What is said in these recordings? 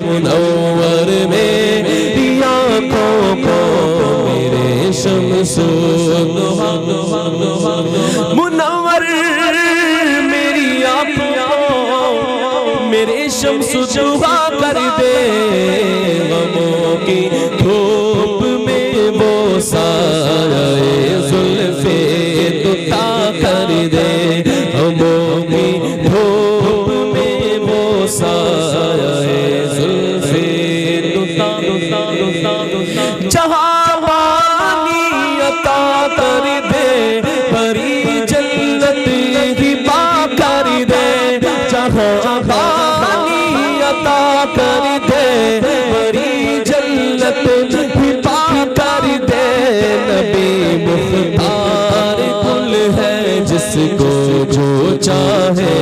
منور میری آنکھوں کو میرے شمس ضحا منور میری آنکھوں میرے شمس ضحا کر دے غموں کی دھوپ میں وہ سایہ زلف دوتا کر دے غموں کی دھوپ میں وہ سایہ زلف دوتا جہاں پانی عطا کر دے بری جنت ہی پا کر دے جہاں پانی عطا کر دے بری جنت ہی پا کر دے نبی مختار کل ہے جس کو جو چاہے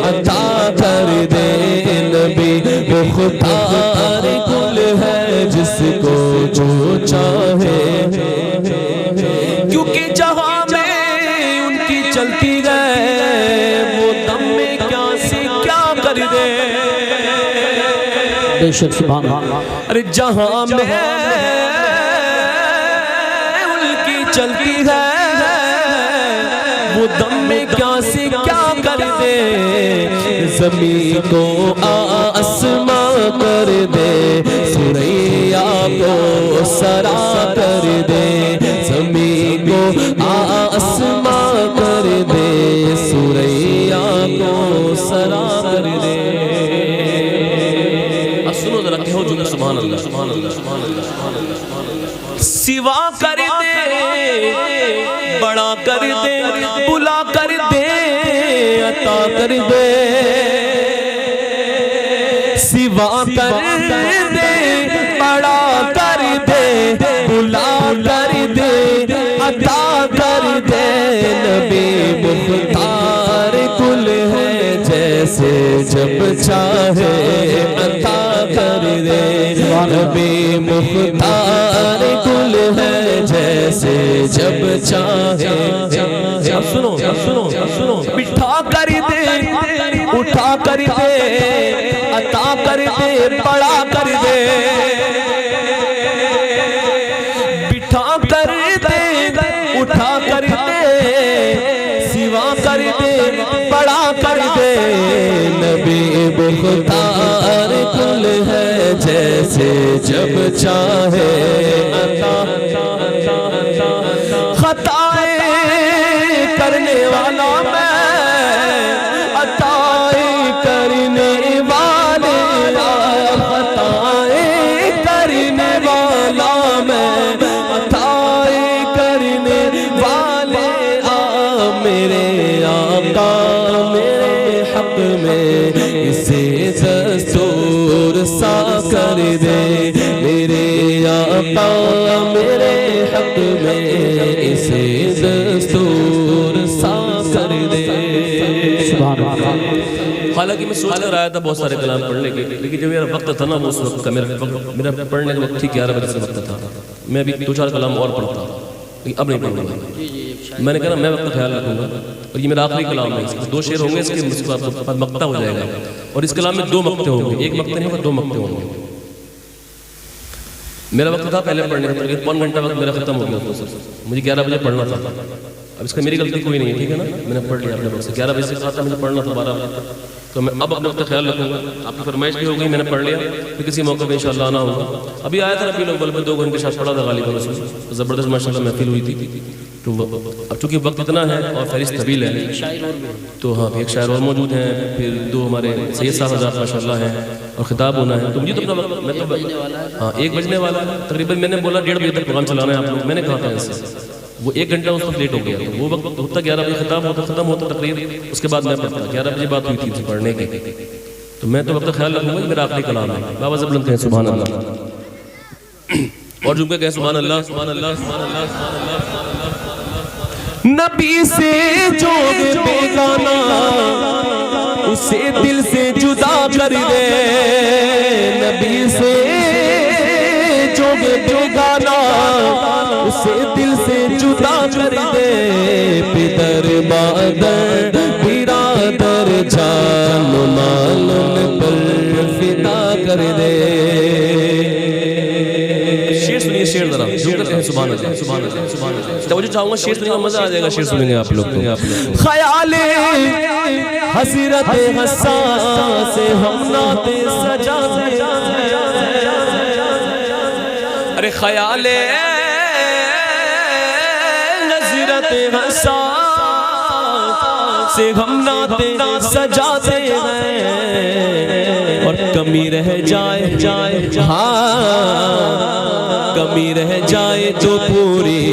عطا کر دے نبی مختار کل ہے جس کو جو چاہے کیونکہ جہاں میں ان کی چلتی گئے وہ دم میں کیا سے کیا کر دے بے شک سبحان اللہ ارے جہاں میں ان کی چلتی ہے وہ دم میں کیا سے کیا کر دے زمین کو آسماں کر دے سریا کو سرا کر دے زمین کو آسماں کر دے سریا کو سرا کر دے اب سنو ذرا کہو جو سبحان اللہ سبحان اللہ سبحان اللہ سبحان اللہ سبحان اللہ سوا کر دے بڑا کر دے بلا کر دے عطا کر دے سوا کر دے بڑا کر دے بلا کر دے عطا کر دے نبی مختار کل ہے جیسے جب چاہے عطا کر دے نبی مختار کل ہے جیسے جب چاہے سنو سنو سنو بٹھا کر دے اٹھا کر دے عطا کر دے بڑا کر دے بٹھا کر دے اٹھا کر دے سوا کر دے بڑا کر دے نبی مختار کل ہے جیسے جب چاہے خطائیں کرنے والا میں عطائیں کرنے والے خطائیں کرنے والا میں عطائیں کرنے والے میرے آقا میرے حق میں اسے دستور سا کر دے میرے آقا میرے حق میں اسے دستور سا کر دے سبحان اللہ حالانکہ میں سوچ کر آیا تھا بہت سارے کلام پڑھنے کے لیکن جو میرا وقت تھا نا وہ اس وقت کا میرا پڑھنے کا وقت تھی 11 بجے سے وقت تھا میں ابھی 2-4 کلام اور پڑھتا لیکن اب نہیں پڑھوں گا میں نے کہا میں وقت کا خیال رکھوں گا اور یہ میرا آخری کلام ہے 2 شعر ہوں گے اس کے بعد مقطع ہو جائے گا اور اس کلام میں 2 مقطع ہوں گے ایک مقطع نہیں ہوگا 2 مقطع ہوں گے میرا وقت تھا پہلے پڑھنے کا لیکن 1 گھنٹہ وقت میرا ختم ہو گیا مجھے 11 بجے پڑھنا تھا اب اس کا میری غلطی کوئی نہیں ہے ٹھیک ہے نا میں نے پڑھ لیا اپنے وقت سے 11 بجے سے کہا تھا مجھے پڑھنا تھا 12 بجے تو میں اب اپنے وقت کا خیال رکھوں گا آپ کی فرمائش بھی ہو گئی میں نے پڑھ لیا پھر کسی موقع پہ انشاءاللہ آنا ہوگا ابھی آیا تھا ربیع الاول میں 2 گھنٹے شاید پڑھا تھا غالباً اس میں زبردست ماشاءاللہ محفل ہوئی تھی تو اب چونکہ وقت اتنا ہے اور فہرست طویل ہے تو ہاں ایک شاعر اور موجود ہیں پھر 2 ہمارے سید صاحب حضرات ماشاءاللہ ہیں اور خطاب ہونا ہے تو مجھے تو اپنا وقت میں تو ہاں 1 بجنے والا ہے تقریباً میں نے بولا 1:30 بجے تک پروگرام چلانا ہے آپ لوگ میں نے کہا تھا اس سے وہ 1 گھنٹہ اس وقت لیٹ ہو گیا وہ وقت ہوتا 11 بجے خطاب ہوتا ختم ہوتا تقریر اس کے بعد میں پڑھتا 11 بجے بات ہوئی تھی اسے پڑھنے کی تو میں تو وقت خیال رکھوں گا میرا آخری کلام ہے بابا زبلند کہیں سبحان اللہ اور جمعہ کہیں سبحان اللہ سبحان اللہ سبحان اللہ سبحان اللہ سبحان اللہ نبی سے جو بیگانہ اسے دل سے جدا کر دے نبی سے جو بیگانہ اسے دل سے جدا کر دے پدر مادر برادر جان مال پر فدا کر دے. شیر سنیے شیر ذرا جو کہتے ہیں سبحان اللہ سبحان اللہ سبحان اللہ. توجہ چاہوں گا شیر سنیں گا مزہ آ جائے گا. شیر سنیں گے آپ لوگ تو. خیال حسرت حساس ہم نعت سجاتے ارے خیال حسرت حساس سے ہم نعت سجاتے ہیں اور کمی رہ جائے ہاں کمی رہ جائے تو پوری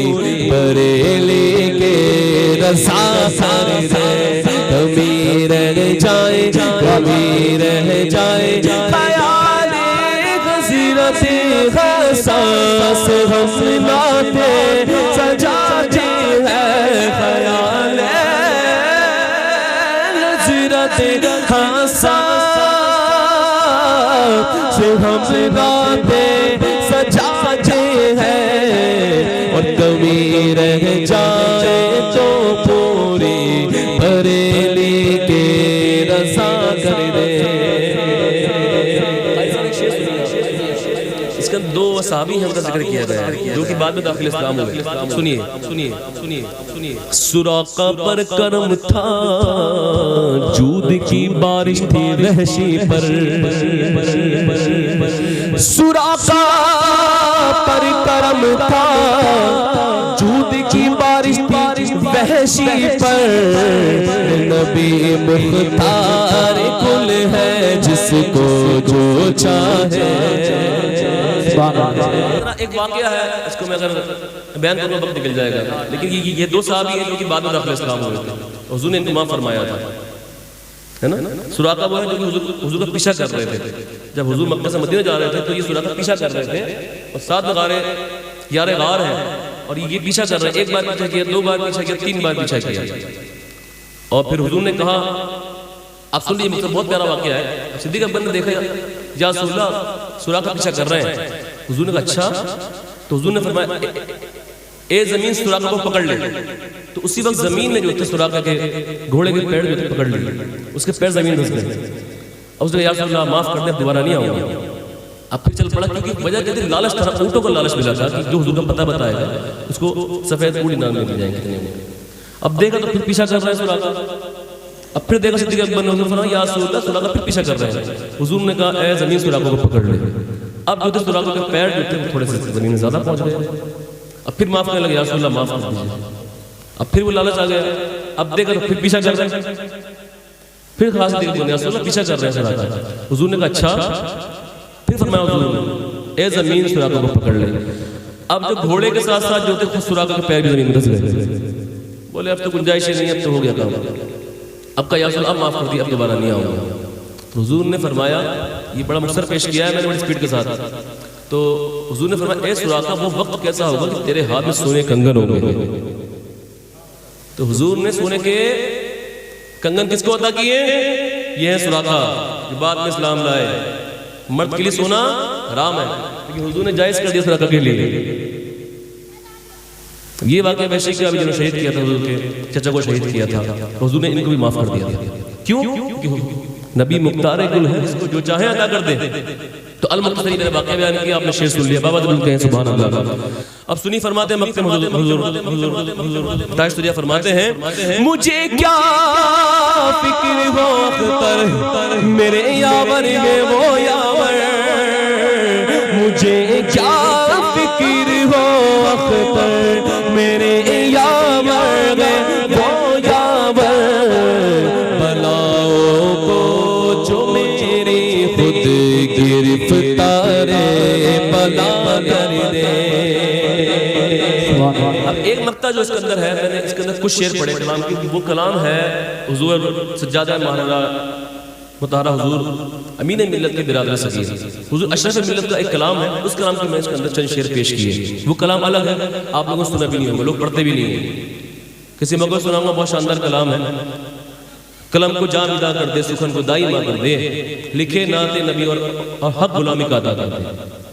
بریلی کے رضا کر دے. کمی رہ جائے کمی رہ جائے خیال حسرت حساس ہم نعت سجاتے ہیں. خیال حسرت حساس سے ہم نعت سجاتے ہیں اور کمی رہ جائے تو پوری بریلی کے رضا کر دے. اس کا دو صحابی ہیں ان کا ذکر کیا گیا ہے جو کہ بعد میں داخل اسلام ہوئے. سنیے سنیے سنیے سنیے. سراقہ پر کرم تھا جود کی بارش تھی وحشی پر. سراقہ پر کرم تھا جود کی بارش تھی وحشی پر. نبی مختار کل ہے جس کو جو چاہے. ایک واقعہ ہے اس کو میں اگر بیان کروں وقت نکل جائے گا لیکن یہ دو صحابی ہیں جو کہ بعد میں داخل اسلام ہوئے تھے. حضور نے انتمام فرمایا تھا ہے نا. سراقہ وہ ہے جو کہ حضور کا پیچھا کر رہے تھے. جب حضور مکہ سے مدینہ جا رہے تھے تو یہ سراقہ پیچھا کر رہے تھے اور ساتھ میں یار غار ہیں اور یہ پیچھا کر رہے ہیں. ایک بار پیچھا کیا, دو بار پیچھا کیا, تین بار پیچھا کیا اور پھر حضور نے کہا آپ سن لیجیے مطلب بہت پیارا واقعہ ہے. صدیق اکبر نے دیکھا یا رسول اللہ سراقہ پیچھا کر رہے ہیں. حضور نے کہا اچھا. تو حضور نے فرمایا اے زمین سراقہ کو پکڑ لے. تو اسی وقت زمین نے جو تھے سراقہ کے گھوڑے کے پیر جو تھے پکڑ لیے. اس کے پیر زمین دھس گئے اور اس نے کہا یا رسول اللہ معاف کر دیں دوبارہ نہیں آؤں گا. اب پھر چل پڑا کیونکہ وجہ کہتے ہیں لالچ تھا. اونٹوں کو لالچ ملا تھا کہ جو حضور کا پتہ بتائے گا اس کو سفید اونٹ انعام میں دی جائیں گے. اب دیکھا تو پھر پیچھا کر رہا ہے سراقہ. اب پھر دیکھا صدیق اکبر نے حضور فرمایا یا رسول اللہ سراقہ پھر پیچھا کر رہے ہیں. حضور نے کہا اے زمین سراقہ کو پکڑ لے. اب جو تھے سراقہ کے پیر جو تھے تھوڑے سے زمین میں زیادہ پہنچ گئے. اب پھر معاف کرنے لگے یا رسول اللہ معاف کر دیجیے. اب پھر وہ لالچ آ گیا. اب دیکھا تو پھر پیچھا کر رہے ہیں. پھر خاص دیکھ یا رسول اللہ پیچھا کر رہے ہیں سراقہ. حضور نے کہا اچھا. پھر فرمایا حضور اے زمین سراقہ کو پکڑ لے. اب جو گھوڑے کے ساتھ ساتھ جو تھے خود سراقہ کے پیر بھی زمین میں دھس گئے. بولے اب تو گنجائش ہی نہیں, اب تو ہو گیا کام. اب کہا یا رسول اللہ اب معاف کر دیا, اب دوبارہ نہیں آؤں گا. حضور نے فرمایا یہ بڑا مختصر پیش کیا ہے میں نے بڑی سپیڈ کے ساتھ. تو حضور نے فرمایا اے سراقہ وہ وقت کیسا ہوگا کہ تیرے ہاتھ میں سونے کنگن ہوں گے. تو حضور نے سونے کے کنگن کس کو عطا کیے؟ یہ ہے سراقہ جو بعد میں اسلام لائے. مرد کے لیے سونا حرام ہے لیکن حضور نے جائز کر دیا سراقہ کے لیے. یہ واقعہ ویسے کہ ابھی جنہوں شہید کیا تھا حضور کے چچا کو شہید کیا تھا حضور نے ان کو بھی معاف کر دیا. کیوں؟ کیونکہ نبی مختار گل ہے جس کو جو چاہے عطا کر دے. تو المختصری میں نے واقعہ بیان کیا, آپ نے شعر سن لیا. بابا دل کہیں سبحان اللہ. اب سنی فرماتے ہیں مکتم حضور تاج تجھے فرماتے ہیں مجھے کیا فکر ہو اختر میرے یاور میں وہ یاور. مجھے کیا فکر ہو اختر میرے یاور میں وہ یاور. بلاؤں کو جو میری خود گرفتار بلا کر دے. اب ایک مقطع جو اس کے اندر ہے میں نے اس کے اندر کچھ شعر پڑھے کلام کی. وہ کلام ہے حضور سجادہ مہاراجا مطہرہ حضور امین ملت کے برادر صغیر حضور اشرف ملت کا ایک کلام ہے. اس کلام کے میں اس کے اندر چند شعر پیش کیے. وہ کلام الگ ہے, آپ لوگوں نے سنا بھی نہیں ہوگا, لوگ پڑھتے بھی نہیں ہیں. کسی موقع سناؤں گا, بہت شاندار کلام ہے. قلم کو جان ادا کر دے سخن کو دائی ماں کر دے لکھے نعت نبی اور حق غلامی کا ادا کر دے.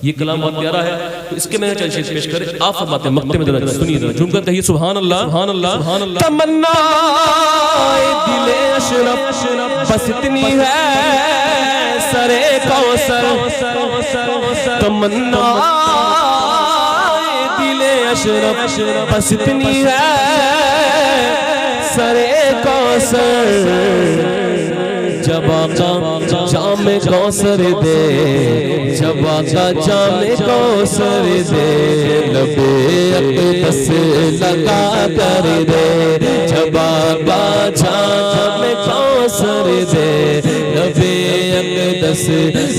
یہ کلام بہت پیارا ہے تو اس کے میں چند شعر پیش کرے. آپ فرماتے ہیں مقطع میں ذرا سنیے ذرا جھوم کر کہیے سبحان اللہ سبحان اللہ سبحان اللہ. تمنا دل اشرف بس اتنی ہے سرے کوثر تمنا دل اشرف بس اتنی ہے سرے کوثر جب آقا جام کوثر دے جب آقا جام کوثر دے لبے اقدس لگا کر دے جب آقا جام کوثر دے لبے اقدس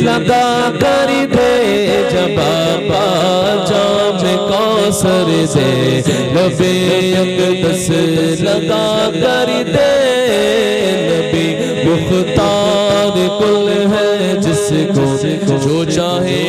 لگا کر دے جب آقا جام کوثر دے لبے اقدس لگا کر دے نبی مختار کل ہے جس کو جو چاہے